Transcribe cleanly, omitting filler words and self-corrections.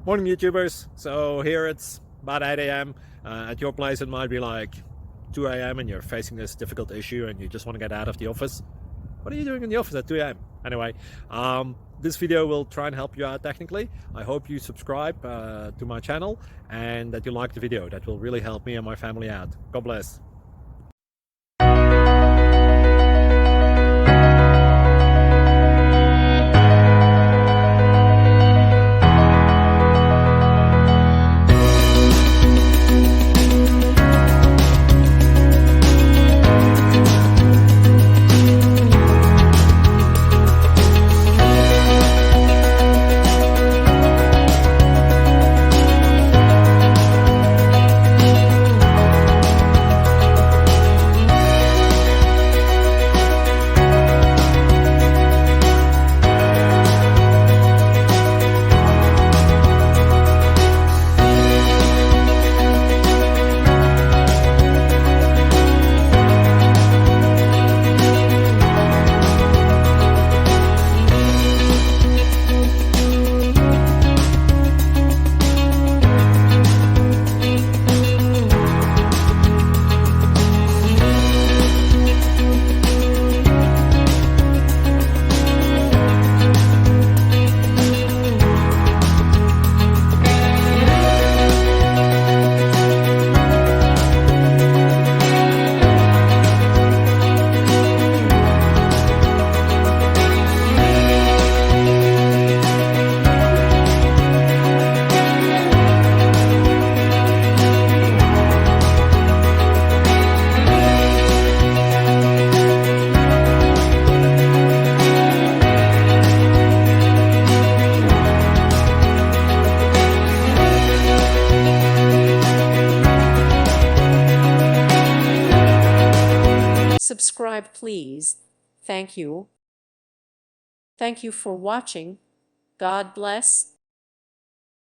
Morning YouTubers. So here it's about 8 a.m. At your place it might be like 2 a.m. and you're facing this difficult issue and you just want to get out of the office. What are you doing in the office at 2 a.m.? Anyway, this video will try and help you out technically. I hope you subscribe to my channel and that you like the video. That will really help me and my family out. God bless. Subscribe, please. Thank you. Thank you for watching. God bless.